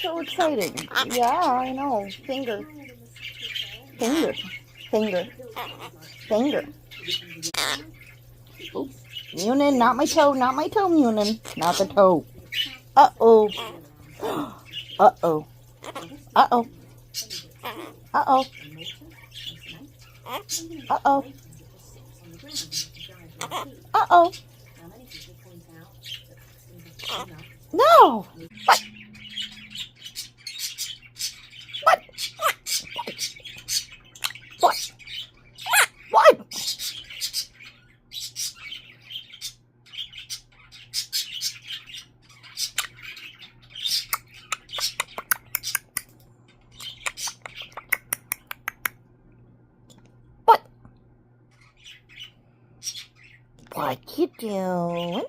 so exciting. Yeah, I know. Finger. Finger. Finger. Finger. Oops. Munin, not my toe, not my toe, Munin. Not the toe. Uh-oh. Uh-oh. Uh-oh. Uh-oh. Uh-oh. Uh-oh. No! What? What? What? What? What? What you doing?